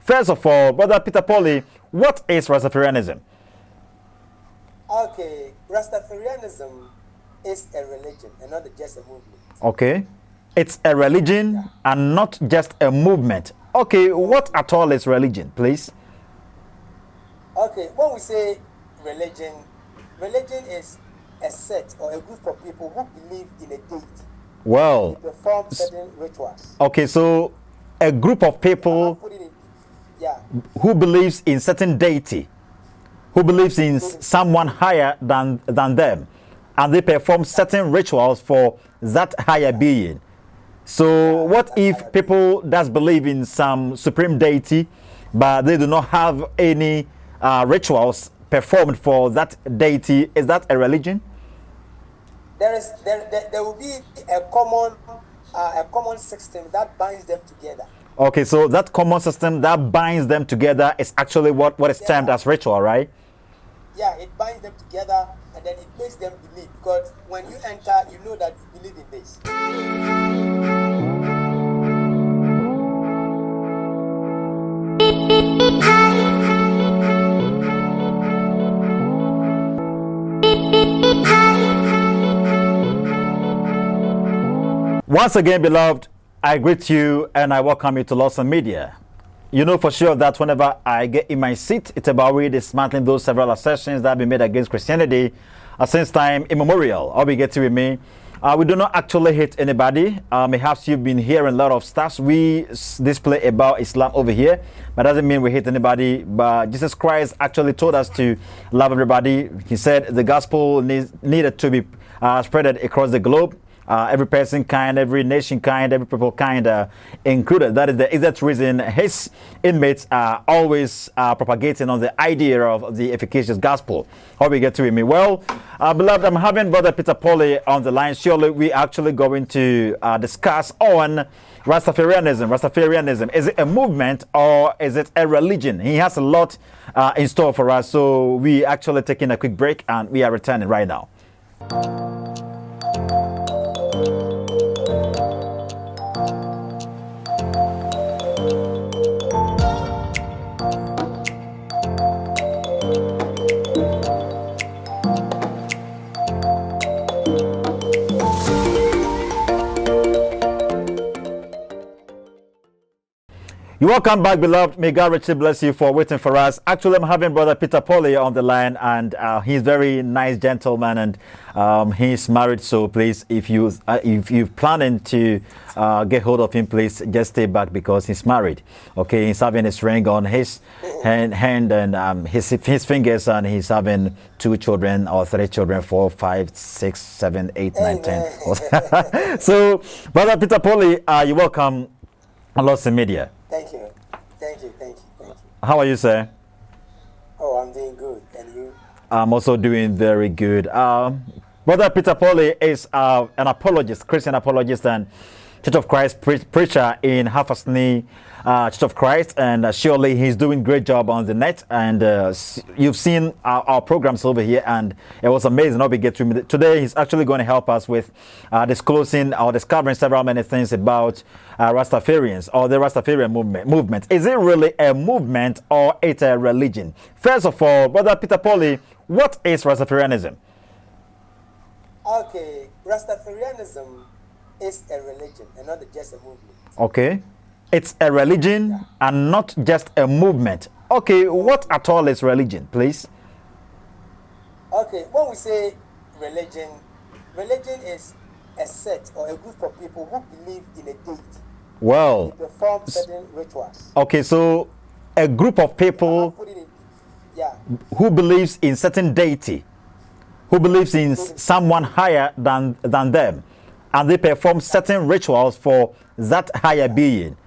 First of all, Brother Peter Polley, what is Rastafarianism? Okay, Rastafarianism is a religion and not just a movement. Okay. It's a religion and not just a movement. Okay, what at all is religion, please? Okay, when we say religion, religion is a set or a group of people who believe in a deity. Well, they perform certain rituals. Okay, so a group of people who believes in certain deity, who believes in someone higher than them, and they perform certain rituals for that higher being. So what if people does believe in some supreme deity, but they do not have any rituals performed for that deity? Is that a religion? There will be a common system that binds them together. Okay, so that common system that binds them together is actually what is termed as ritual, right? Yeah, it binds them together and then it makes them believe, because when you enter, you know that you believe in this. Once again, beloved, I greet you and I welcome you to Lawson Media. You know for sure that whenever I get in my seat, it's about really dismantling those several assertions that have been made against Christianity since time immemorial. I'll be getting with me. We do not actually hate anybody. Perhaps you've been hearing a lot of stuff we display about Islam over here, but doesn't mean we hate anybody. But Jesus Christ actually told us to love everybody. He said the gospel needed to be spread across the globe. Every person kind, every nation kind, every people kind included. That is the exact reason his inmates are always propagating on the idea of the efficacious gospel. How we get to me? Well, beloved, I'm having Brother Peter Polley on the line. Surely we actually going to discuss on Rastafarianism. Rastafarianism, is it a movement or is it a religion? He has a lot in store for us. So we actually taking a quick break and we are returning right now. You're welcome back, beloved. May God richly bless you for waiting for us. Actually, I'm having Brother Peter Polley on the line, and he's very nice gentleman, and he's married. So please, if you're planning to get hold of him, please just stay back because he's married. Okay, he's having his ring on his hand and his fingers, and he's having 2 children or 3 children, 4, 5, 6, 7, 8, 9, 10. So, Brother Peter Polley, you're welcome on Lawson Media. Thank you. Thank you. How are you, sir? Oh, I'm doing good. And you? I'm also doing very good. Brother Peter Polley is an apologist, Christian apologist, and Church of Christ preacher in Hafasni Church of Christ, and surely he's doing great job on the net. And you've seen our programs over here, and it was amazing. I'll be getting to today. He's actually going to help us with disclosing or discovering several many things about Rastafarians or the Rastafarian movement. Is it really a movement or it's a religion? First of all, Brother Peter Polley, what is Rastafarianism? Okay, Rastafarianism is a religion and not just a movement. Okay, it's a religion and not just a movement. Okay, what at all is religion, please? Okay, when we say religion, religion is a set or a group of people who believe in a deity. Well, they perform certain rituals. Okay, so a group of people who believes in certain deity, who believes in someone higher than them, and they perform certain rituals for that higher being.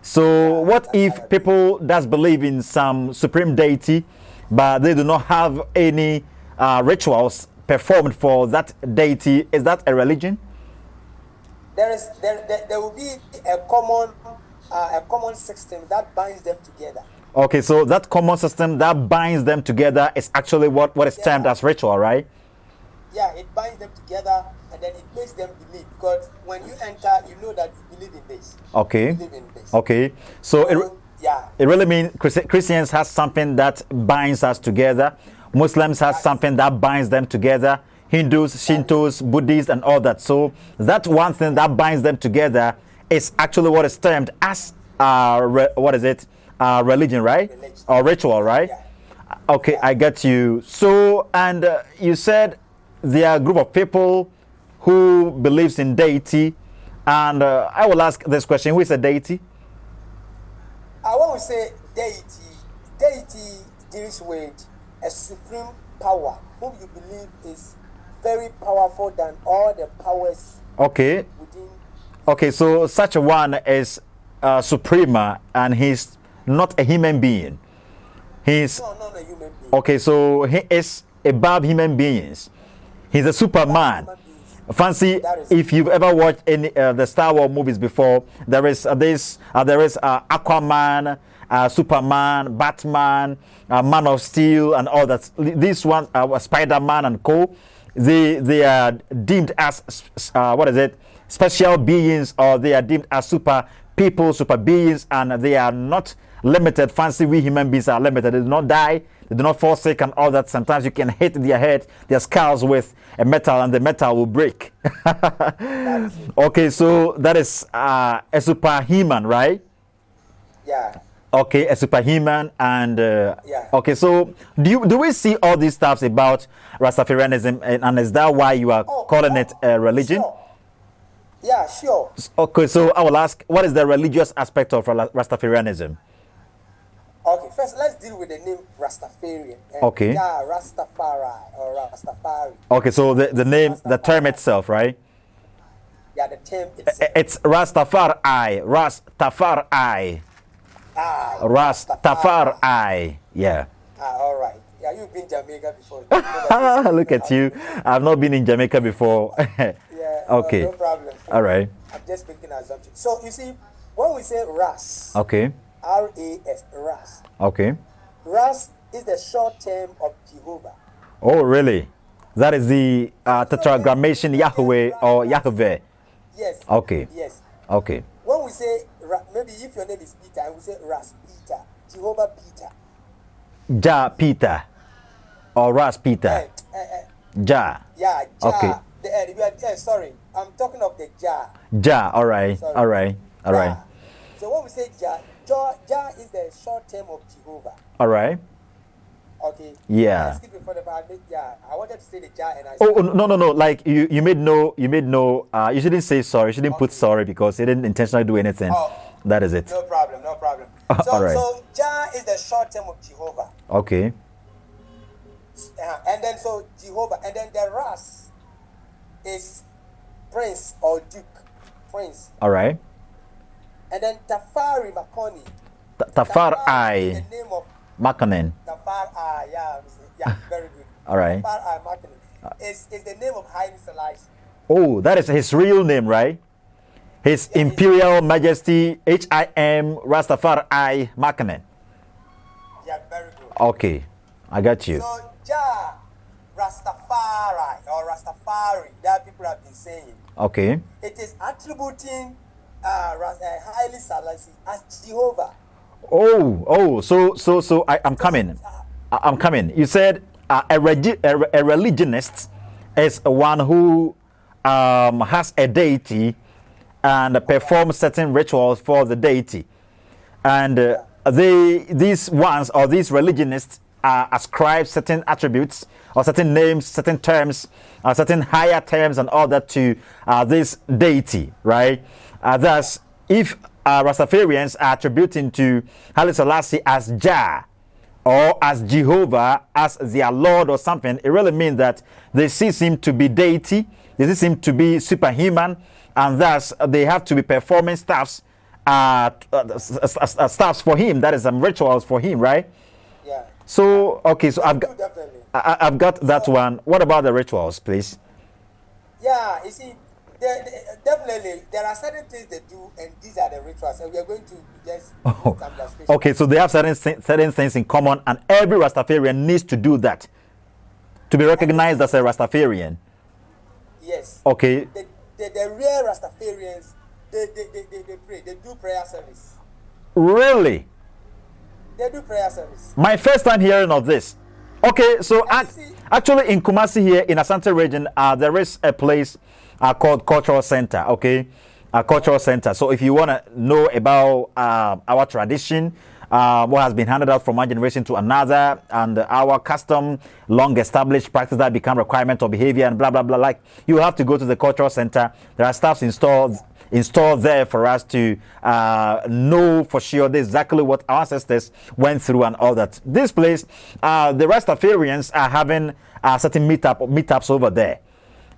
So what if people does believe in some supreme deity, but they do not have any rituals performed for that deity? Is that a religion? There will be a common system that binds them together. Okay, so that common system that binds them together is actually what is termed as ritual, right? Yeah, it binds them together and then it makes them believe, because when you enter, you know that you believe in this. Okay. You believe in this. Okay. So Yeah. It really means Christians has something that binds us together. Muslims has something that binds them together. Hindus, Shintos, Buddhists, and all that. So that one thing that binds them together is actually what is termed as what is it? Religion, right? Or ritual, right? Yeah. Okay, I get you. So, and you said there are a group of people who believes in deity, and I will ask this question: who is a deity? I want to say deity. Deity deals with a supreme power whom you believe is very powerful than all the powers Okay. within. Okay, so such a one is Suprema, and he's not a human being. He's No, not a human being. okay, so he is above human beings. He's a Superman. Human beings. Fancy, That is- if you've ever watched any the Star Wars movies before, there is Aquaman, Superman, Batman, Man of Steel, and all that. These ones are Spider-Man and co. They are deemed as what is it? Special beings, or they are deemed as super people, super beings, and they are not limited. Fancy, we human beings are limited. They do not die, they do not fall sick, and all that. Sometimes you can hit their head, their skulls with a metal, and the metal will break. Okay, so that is a superhuman, right? Yeah. Okay, a superhuman, and Yeah. okay. So do we see all these stuffs about Rastafarianism, and is that why you are calling it a religion? Sure. Yeah, sure. Okay, so I will ask, what is the religious aspect of Rastafarianism? Okay, first let's deal with the name Rastafarian. Okay. Yeah, Rastafari or Rastafari. Okay, so the name, the term itself, right? Yeah, the term itself. It's Rastafari, Rastafari, Ah, Rastafari. Yeah. all right. Yeah, you've been Jamaica before. Look at you. I've not been in Jamaica before. Yeah. Okay. No problem. All right. I'm just making an assumption. So you see, when we say Ras, Okay. R-A-S, Ras. Okay. Ras is the short term of Jehovah. Oh, really? That is the tetragrammaton Yahweh or Yahweh. Yes. Okay. Yes. Okay. When we say, maybe if your name is Peter, and we say Ras Peter, Jehovah Peter. Ja Peter or Ras Peter. Ja. Yeah, Jah. Okay. Sorry, I'm talking of the Jah. Ja. All right. Sorry. All right. All right. Jah. So when we say Jah, Jah is the short term of Jehovah. All right. Okay. Yeah. Skip it for the part. Yeah, I wanted to say the Jah and I. Oh no. Like you made no. You shouldn't say sorry. You shouldn't put sorry because you didn't intentionally do anything. Oh. That is it. No problem. No problem. All right. So Jah is the short term of Jehovah. Okay. And then so Jehovah, and then the Ras is prince or duke, prince. All right. And then Tafari Makonen. Tafari, The name of Makonen. Tafari, yeah, very good. All right. Tafari Makonen is the name of Haile Selassie. Oh, that is his real name, right? His Imperial Majesty H.I.M. Rastafari Makonen. Yeah, very good. Okay, I got you. So Jah, Rastafari or Rastafari, that people have been saying. Okay. It is attributing Haile Selassie as Jehovah. So I'm coming. I'm coming. You said a religionist is one who has a deity and performs certain rituals for the deity, and these ones or these religionists ascribe certain attributes or certain names, certain terms, certain higher terms, and all that to this deity, right? Thus, if Rastafarians are attributing to Haile Selassie as Jah or as Jehovah, as their Lord or something, it really means that they see him to be deity, they see him to be superhuman, and thus they have to be performing stuffs for him, that is rituals for him, right? Yeah. So, okay, so Definitely. I've got that one. What about the rituals, please? Yeah, you see, definitely there are certain things they do, and these are the rituals, and we are going to just some illustration. Okay, so they have certain things in common, and every Rastafarian needs to do that to be recognized as a Rastafarian. Yes. Okay. The real Rastafarians, they pray, they do prayer service. Really? They do prayer service. My first time hearing of this. Okay, so actually in Kumasi here in Asante region, there is a place called Cultural Center. Okay, a cultural center. So if you want to know about our tradition, what has been handed out from one generation to another, and our custom, long established practice that become requirement of behavior and blah blah blah, like, you have to go to the cultural center. There are staffs installed there for us to know for sure exactly what our ancestors went through and all that. This place, the Rastafarians are having certain meetups over there.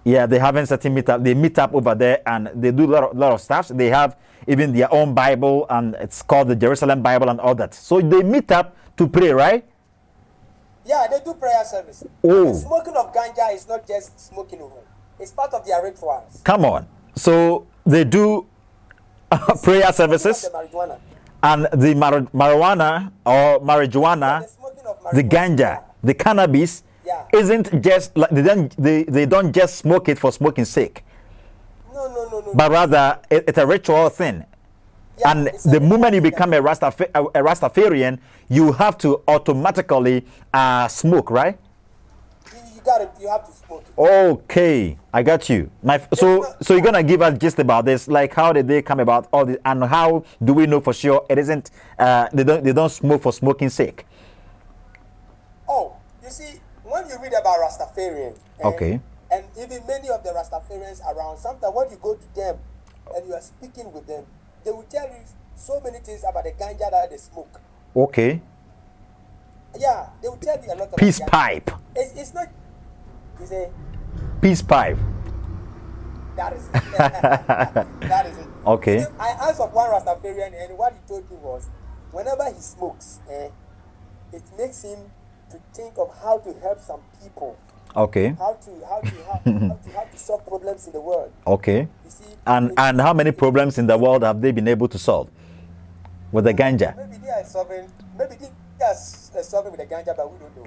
Yeah, they having certain meetup. They meet up over there and they do a lot of stuff. They have even their own Bible, and it's called the Jerusalem Bible and all that. So they meet up to pray, right? Yeah, they do prayer service. Oh. The smoking of ganja is not just smoking over. It's part of their rituals. Come on. So they do prayer services, and the marijuana or marijuana, the ganja, the cannabis, isn't just like they don't just smoke it for smoking sake. No. But rather it's a ritual thing. Yeah, and the moment you become a Rastafarian, you have to automatically smoke, right? You have to smoke it. Okay, I got you. So you're gonna give us just about this, like how did they come about all this, and how do we know for sure it isn't they don't smoke for smoking sake? Oh, you see, when you read about Rastafarian, okay, and even many of the Rastafarians around, sometimes when you go to them and you are speaking with them, they will tell you so many things about the ganja that they smoke. Okay. Yeah, they will tell you a lot of peace pipe. It's not. You say peace pipe. That is it. That is it. Okay. I asked of one Rastafarian, and what he told me was, whenever he smokes, it makes him to think of how to help some people. Okay. How to solve problems in the world. Okay. You see, and how many problems in the world have they been able to solve with the ganja? Maybe they are solving. Maybe they are solving with the ganja, but we don't know.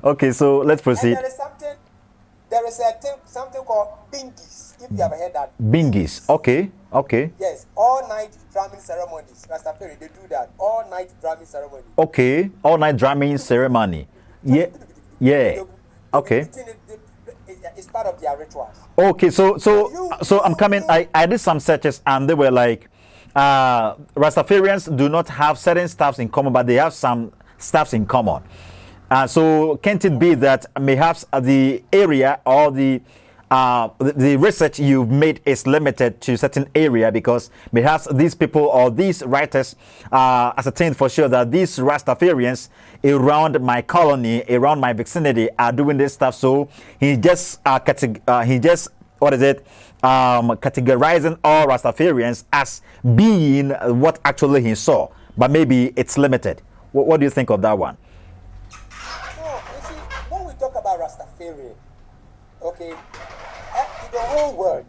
Okay. So let's proceed. And there is something called bingis. If you ever heard that. Bingis. Okay. Yes, all night drumming ceremonies. Rastafari, they do that. All night drumming ceremony. Okay. All night drumming ceremony. Yeah. Okay. It's part of their rituals. Okay, so I'm coming. I did some searches and they were like, Rastafarians do not have certain stuffs in common, but they have some stuffs in common. So can't it be that perhaps the area or the research you've made is limited to certain area, because perhaps these people or these writers ascertained for sure that these Rastafarians around my colony, around my vicinity, are doing this stuff. So he just categorizing all Rastafarians as being what actually he saw, but maybe it's limited. What do you think of that one? No, you see, when we talk about Rastafarian, okay, in the whole world,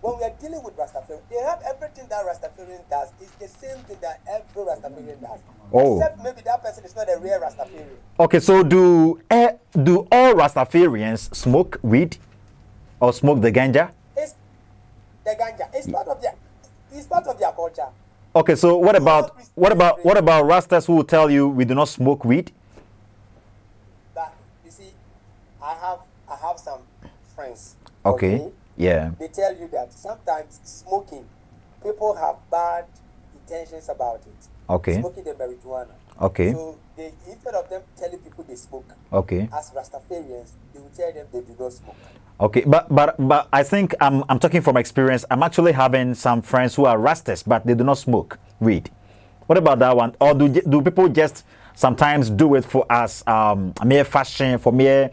when we are dealing with Rastafarian, they have everything that Rastafarian does. It's the same thing that every Rastafarian does. Oh. Except maybe that person is not a real Rastafarian. Okay, so do all Rastafarians smoke weed or smoke the ganja? It's the ganja. It's part of their culture. Okay, so what about Rastas who will tell you we do not smoke weed? But you see, I have some friends. Okay. Yeah. They tell you that sometimes smoking, people have bad intentions about it. Okay. Smoking the marijuana. Okay. So instead of them telling people they smoke, okay, as Rastafarians, they will tell them they do not smoke. Okay, but I think I'm talking from experience. I'm actually having some friends who are Rastas, but they do not smoke weed. What about that one? Or do people just sometimes do it for us mere fashion, for mere?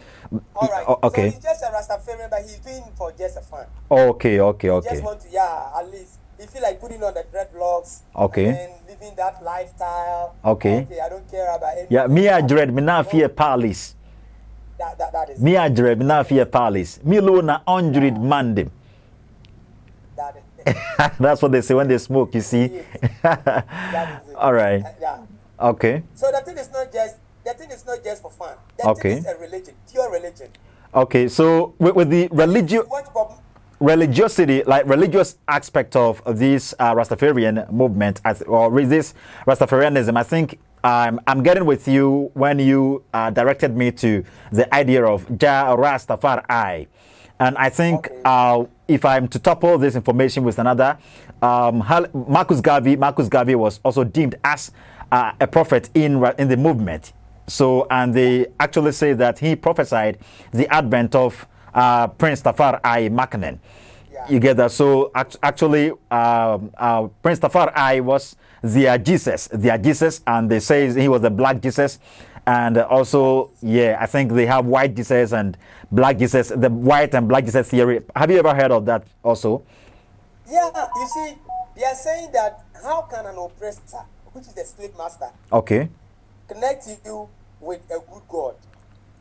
All right. Okay. So he's just a Rastafarian, but he's doing it for just a fun. Okay. He just want to, at least he feel like putting on the dreadlocks. Okay. And then living that lifestyle. Okay. I don't care about anything. Yeah, me I dread me now fear palace. That is. Me I dread me now fear palace. Me alone na 100 man them. That is. That's what they say when they smoke. You see. That is it. All right. Yeah. Okay. So the thing is not just for fun. That thing is a religion, pure religion. Okay, so with the religion, religiosity, like religious aspect of this Rastafarian movement, or this Rastafarianism, I think I'm getting with you when you directed me to the idea of Ja Rastafari. And I think if I'm to topple this information with another, Marcus Garvey was also deemed as a prophet in the movement. So, and they actually say that he prophesied the advent of Prince Tafari Makonen. Yeah. You get that? So actually, Prince Tafari was their Jesus, and they say he was the black Jesus. And also, yeah, I think they have white Jesus and black Jesus, the white and black Jesus theory. Have you ever heard of that also? Yeah, you see, they are saying that how can an oppressor, which is the slave master, Okay. connect you with a good God?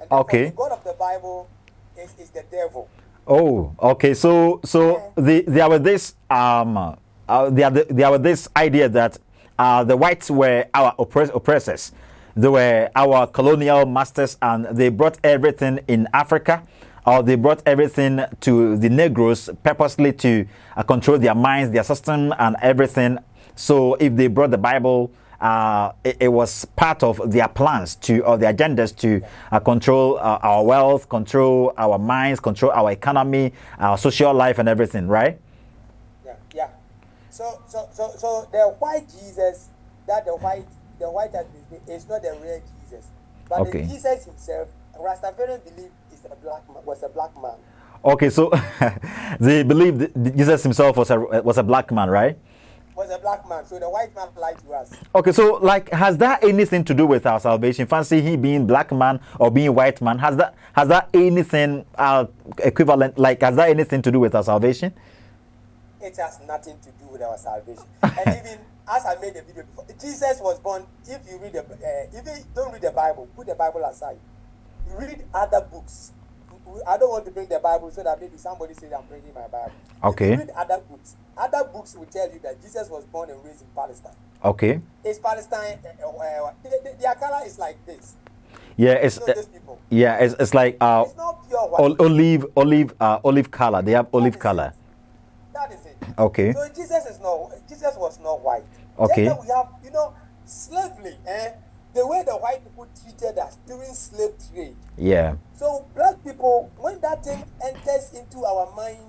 And Okay. the God of the Bible is the devil. Oh, okay. So there was this there was this idea that the whites were our oppressors. They were our colonial masters, and they brought everything in Africa, or they brought everything to the Negroes purposely to control their minds, their system, and everything. So if they brought the Bible, it was part of their plans to, or their agendas to control our wealth, control our minds, control our economy, our social life, and everything, right? Yeah. So the white Jesus, that the white has been, is not the real Jesus, but Okay. the Jesus himself, Rastafarian believe was a black man. Okay, so they believe that Jesus himself was a black man, right? Was a black man, so the white man lied to us. Okay, so like, has that anything to do with our salvation? Fancy he being black man or being white man? Has that anything equivalent? Like, has that anything to do with our salvation? It has nothing to do with our salvation. And even as I made a video before, Jesus was born. If you read if you don't read the Bible, put the Bible aside. Read other books. I don't want to bring the Bible so that maybe somebody says I'm bringing my Bible. Okay. Read other books. Other books will tell you that Jesus was born and raised in Palestine. Okay. Is Palestine? Their color is like this. Yeah, it's these people. yeah, it's like It's not pure white. olive color. They have olive color. That is it. Okay. So Jesus was not white. Okay. Then we have, slavery, the way the white people treated us during slave trade. Yeah. So black people, when that thing enters into our mind,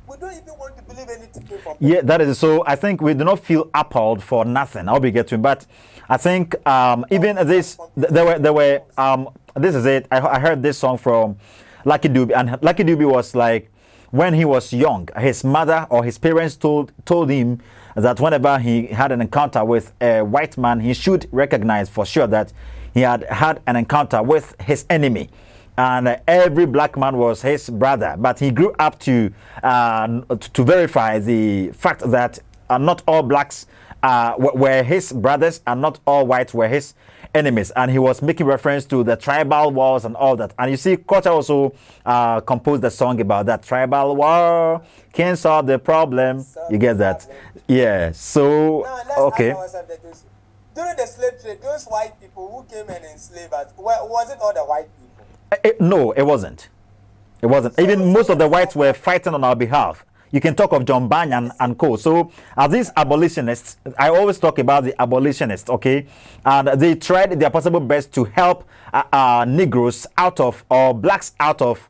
we don't even want to believe anything came from them. Yeah, that is so. I think we do not feel appalled for nothing. I'll be getting, but I think even this, there were this is it. I heard this song from Lucky Dube, and Lucky Dube was like, when he was young, his mother or his parents told him that whenever he had an encounter with a white man, he should recognize for sure that he had had an encounter with his enemy. And every black man was his brother, but he grew up to verify the fact that not all blacks were his brothers, and not all whites were his enemies. And he was making reference to the tribal wars and all that. And you see, Culture also composed a song about that. Tribal war can't solve the problem. You get that? Yeah. So okay. During the slave trade, those white people who came and enslaved us, was it all the white people? No, it wasn't. It wasn't. So, even most of the whites were fighting on our behalf. You can talk of John Bunyan and co. So, as these abolitionists, I always talk about the abolitionists, okay? And they tried their possible best to help Negroes out of, or blacks out of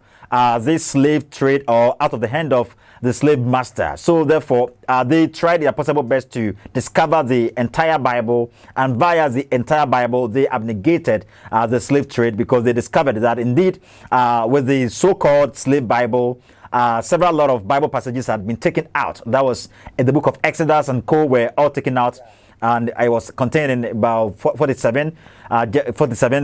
this slave trade, or out of the hand of the slave master. So therefore, they tried their possible best to discover the entire Bible, and via the entire Bible, they abnegated the slave trade, because they discovered that indeed, with the so-called slave Bible, several lot of Bible passages had been taken out. That was in the book of Exodus and co. were all taken out. And I was containing about 47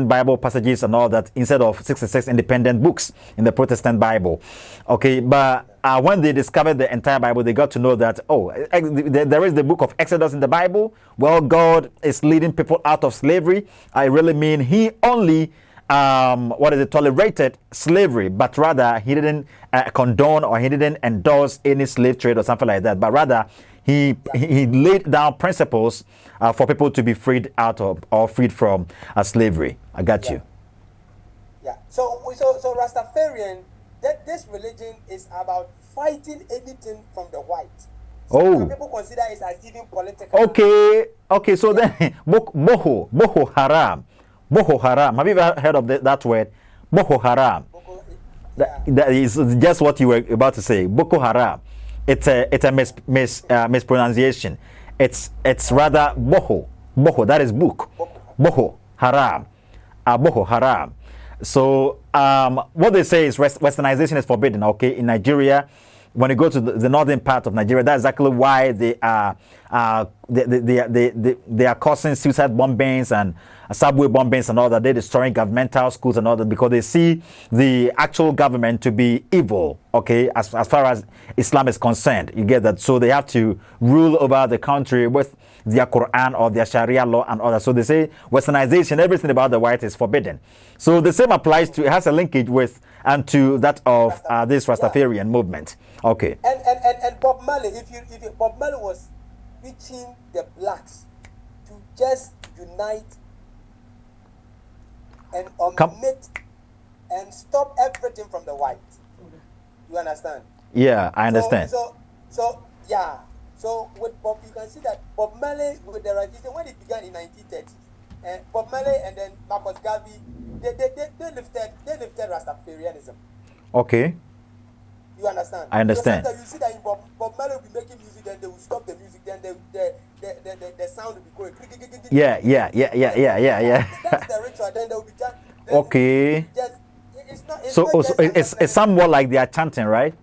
Bible passages and all that, instead of 66 independent books in the Protestant Bible. Okay, but when they discovered the entire Bible, they got to know that, there is the book of Exodus in the Bible. Well, God is leading people out of slavery. I really mean, he only tolerated slavery, but rather he didn't condone, or he didn't endorse any slave trade or something like that, but rather he laid down principles for people to be freed out of, or freed from slavery. I got you. Yeah. So Rastafarian, that this religion is about fighting anything from the white. Oh. People consider it as even political. Okay. So then, Boko Haram. Boko Haram. Have you ever heard of that word? Boko Haram. That is just what you were about to say. Boko Haram. It's a mispronunciation. It's rather Boho. Boho. That is book. Boko Haram. Boko Haram. So what they say is westernization is forbidden. Okay, in Nigeria, when you go to the northern part of Nigeria, that's exactly why they are causing suicide bombings and subway bombings and all that. They're destroying governmental schools and all that because they see the actual government to be evil. Okay, as far as Islam is concerned, you get that. So they have to rule over the country with their Quran or their Sharia law and all that. So they say westernization, everything about the white is forbidden. So the same applies to, it has a linkage with and to that of this Rastafarian movement. Okay. And Bob Marley, if Bob Marley was reaching the blacks to just unite and omit and stop everything from the white. You understand? Yeah, I understand. So with Bob, you can see that Bob Marley with the Rastafarian, when it began in 1930, Bob Marley and then Marcus Garvey, they lifted Rastafarianism. Okay. You understand? I understand. So you see that in Bob Marley will be making music, then they will stop the music, then the sound will be going. Yeah. That's the ritual. Then they will be just. Okay. It's somewhat like they are chanting, right?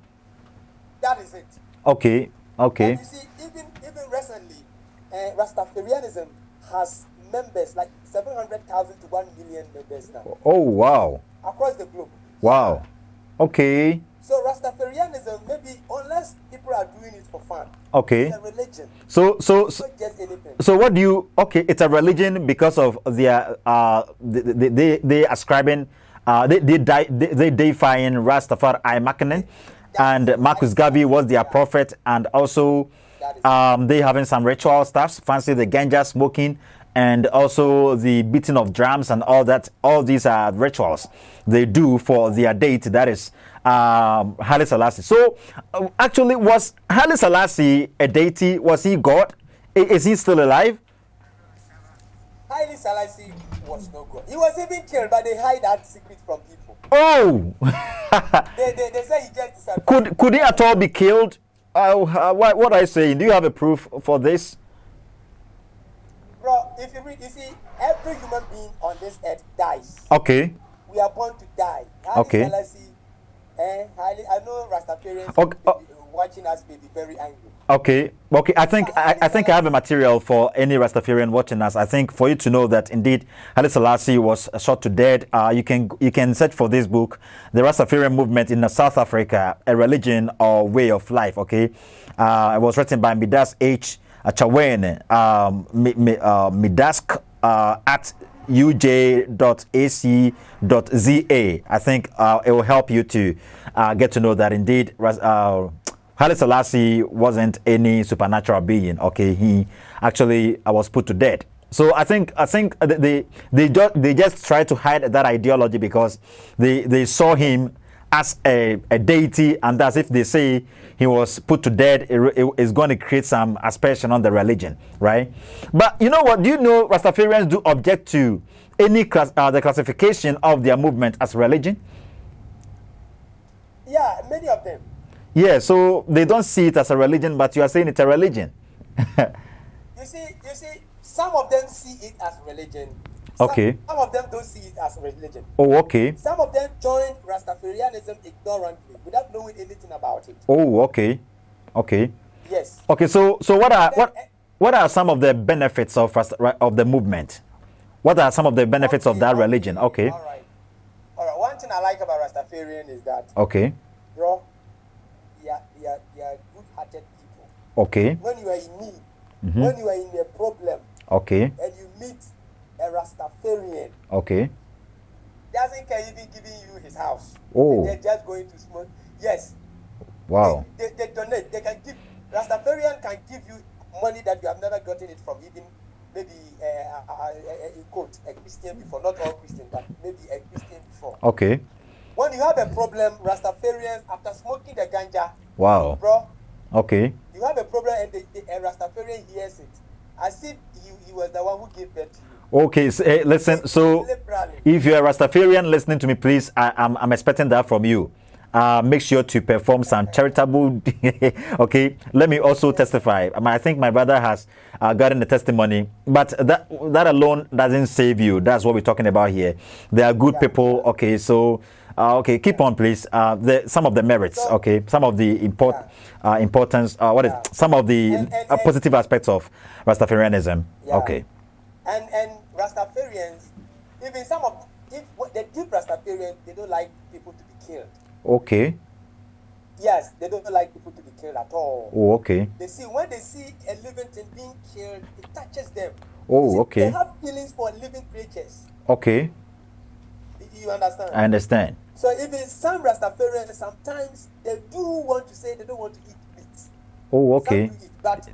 That is it. Okay. And you see, even recently, Rastafarianism has members like 700,000 to 1 million members now. Oh wow! Across the globe. Wow. Okay. So Rastafarianism, maybe unless people are doing it for fun. Okay. It's a religion. So not just anything. So what do you? Okay, it's a religion because of their they ascribing they deifying Rastafari Makonen, and Marcus Garvey was their prophet, and also they having some ritual stuff, fancy the ganja smoking, and also the beating of drums and all that. All these are rituals they do for their deity, that is Haile Selassie. So actually, was Haile Selassie a deity? Was he God? Is he still alive? Haile Selassie was no God. He was even killed, but they hide that secret from people. Oh! they say he just disappeared. Could he at all be killed? What are you saying? Do you have a proof for this? Bro, if you read, you see, every human being on this earth dies. Okay. We are born to die. Okay. Selassie, I know Rastafarians watching us may be very angry. Okay. I think I have a material for any Rastafarian watching us. I think for you to know that indeed Haile Selassie was shot to death. You can search for this book, The Rastafarian Movement in South Africa: A Religion or Way of Life. Okay. It was written by Midas H. Chawene, Midask at uj.ac.za. I think it will help you to get to know that indeed Haile Selassie wasn't any supernatural being. Okay, he actually was put to death. So I think they just try to hide that ideology because they saw him as a deity, and as if they say he was put to death, it is going to create some aspersion on the religion, right? But you know what? Do you know Rastafarians do object to any the classification of their movement as religion? Yeah, many of them. Yeah, so they don't see it as a religion, but you are saying it's a religion. You see, some of them see it as religion. Okay. Some of them don't see it as religion. Oh, okay. Some of them join Rastafarianism ignorantly, without knowing anything about it. Oh, okay. Okay. Yes. Okay, so what are some of the benefits of the movement? What are some of the benefits of that religion? Okay. All right. One thing I like about Rastafarian is that, okay, bro, they are good-hearted people. Okay. When you are in need, when you are in a problem, okay, and you meet a Rastafarian, okay, doesn't care even giving you his house. Oh. They're just going to smoke. Yes. Wow. They donate. They can give. Rastafarian can give you money that you have never gotten it from even maybe a quote, a Christian before. Not all Christian, but maybe a Christian before. Okay. When you have a problem, Rastafarians, after smoking the ganja, Wow. bro, Okay. you have a problem and the Rastafarian hears it. As if he was the one who gave birth to you. Okay, so, listen. So, Liberally. if you're a Rastafarian listening to me, please, I'm expecting that from you. Make sure to perform some charitable. Okay, let me also testify. I think my brother has gotten the testimony, but that alone doesn't save you. That's what we're talking about here. They are good people. Okay, so okay, keep on, please. Some of the merits. Okay, some of the importance. What is some of the positive aspects of Rastafarianism? Yeah. Okay. And Rastafarians, even some of the deep Rastafarians, they don't like people to be killed. Okay. Yes, they don't like people to be killed at all. Oh, okay. They see when they see a living thing being killed, it touches them. Oh, See, okay. They have feelings for living creatures. Okay. You understand? I understand. So even some Rastafarians, sometimes they do want to say they don't want to eat meat. Oh, okay. Some do eat, but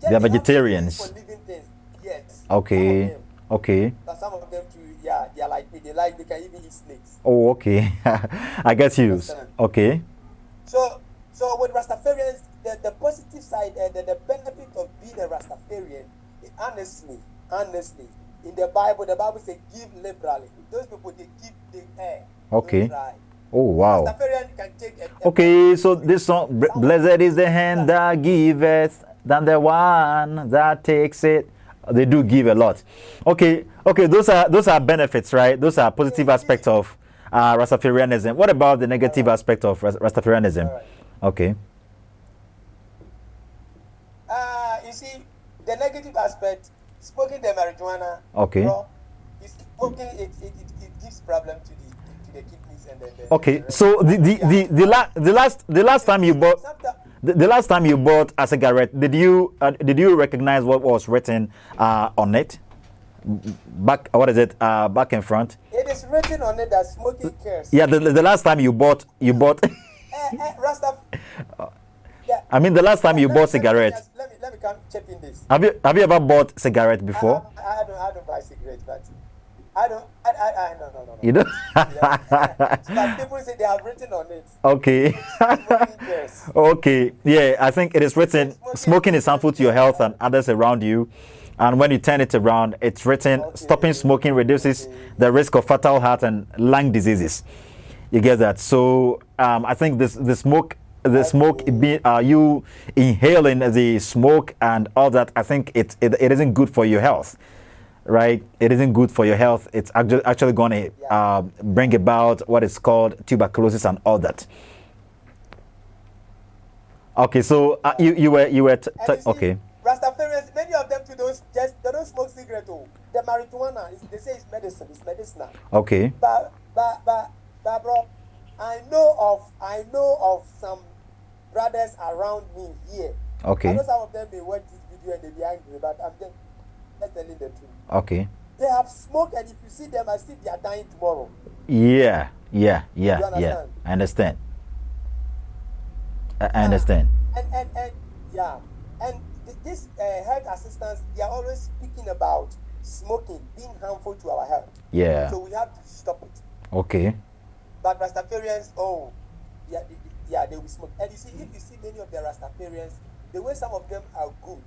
They are vegetarians. For living things, yes. Okay. Okay. But some of them too, yeah, they are like me. They can even eat snakes. Oh, okay. I get you. Understand? Okay. So with Rastafarians, the positive side, the benefit of being a Rastafarian, honestly, in the Bible says give liberally. Those people they give the air. Okay. Liberally. Oh, wow. Rastafarian can take a Okay, so this song, blessed is the hand that giveth, than the one that takes it. They do give a lot. Okay, those are benefits, right? Those are positive aspects of Rastafarianism. What about the negative aspect of Rastafarianism? Right. Okay. You see, the negative aspect, smoking the marijuana. Okay. Bro, smoking it gives problem to the kidneys and the Okay, so the last time you bought the last time you bought a cigarette, did you recognize what was written on it? Back, what is it? Back and front. It is written on it that smoking kills. Yeah, the last time you bought. Rasta. Yeah. I mean, the last time you bought cigarette. Let me come chip in this. Have you ever bought cigarette before? I don't buy cigarettes, but I don't. No. You don't. But people say they have written on it. Okay. Yes. Okay. Yeah, I think it is written. Smoking is harmful to your health and others around you. And when you turn it around, it's written stopping smoking reduces the risk of fatal heart and lung diseases. You get that? So I think the smoke, you inhaling the smoke and all that, I think it isn't good for your health, right? It isn't good for your health. It's actually going to bring about what is called tuberculosis and all that. Okay, so you were okay. Rastafarians, many of them too they don't smoke cigarette. Oh, the marijuana they say it's medicine. It's medicinal. Okay. But bro, I know of some brothers around me here. Okay. I know some of them may watch this video and they be angry, but I'm just telling the truth. Okay. They have smoked, and if you see them, I see they are dying tomorrow. Yeah. You understand? I understand. I understand. And this health assistants, they are always speaking about smoking being harmful to our health. Yeah. So we have to stop it. Okay. But Rastafarians, they will smoke. And you see, if you see many of the Rastafarians, the way some of them are good,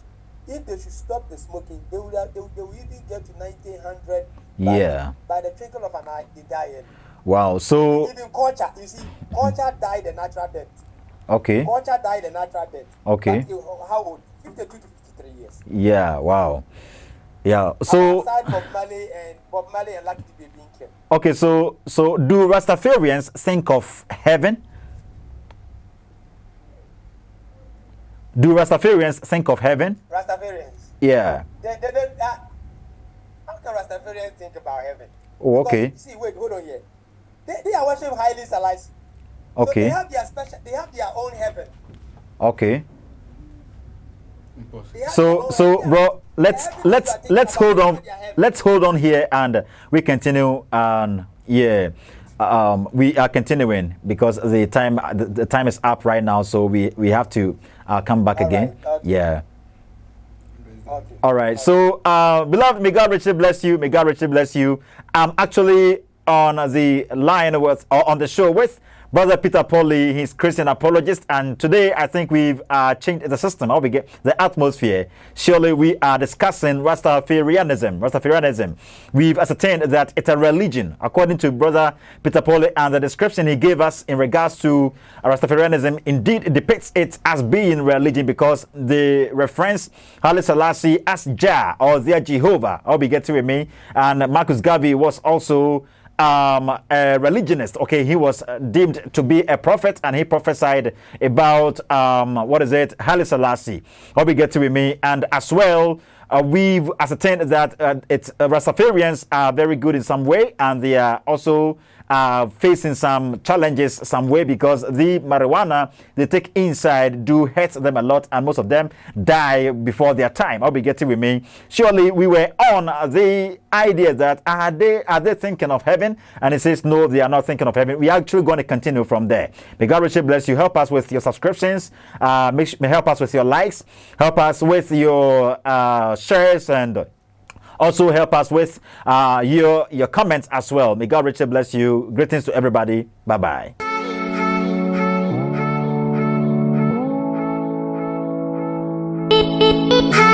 if they should stop the smoking, they will even get to 1900. Yeah. By the twinkle of an eye, they die early. Wow. So. Even culture, you see, culture died a natural death. Okay. Culture died a natural death. Okay. But, how old? 52 to 53 years. Yeah. Wow. Yeah. So. Aside Bob Marley and Lucky Dube being killed. Okay. So do Rastafarians think of heaven? Do Rastafarians think of heaven? Rastafarians. Yeah. How can Rastafarians think about heaven? Oh, okay. Because, see, wait, hold on here. They are worshiping highly Selassie. Okay. So they have their own heaven. Okay. So bro, let's hold on. Let's hold on here and we continue. And we are continuing because the time is up right now. So we have to come back again. Right, okay. Yeah. Okay. All right. So beloved, may God richly bless you. May God richly bless you. Actually, on the line with, or on the show with, Brother Peter Polley. He's Christian apologist, and today I think we've changed the system, how we get the atmosphere. Surely we are discussing Rastafarianism. We've ascertained that it's a religion, according to Brother Peter Polley, and the description he gave us in regards to Rastafarianism indeed depicts it as being religion, because the reference Haile Selassie as Jah, or their Jehovah, how we get to with me, and Marcus Garvey was also a religionist. Okay, he was deemed to be a prophet, and he prophesied about Haile Selassie. How we get to with me, and as well, we've ascertained that Rastafarians are very good in some way, and they are also facing some challenges some way, because the marijuana they take inside do hurt them a lot, and most of them die before their time. I'll be getting with me. Surely we were on the idea that are they thinking of heaven? And it says no, they are not thinking of heaven. We are actually going to continue from there. May God richly bless you. Help us with your subscriptions. May help us with your likes. Help us with your shares, and also help us with your comments as well. May God richly bless you. Greetings to everybody. Bye-bye. Hi.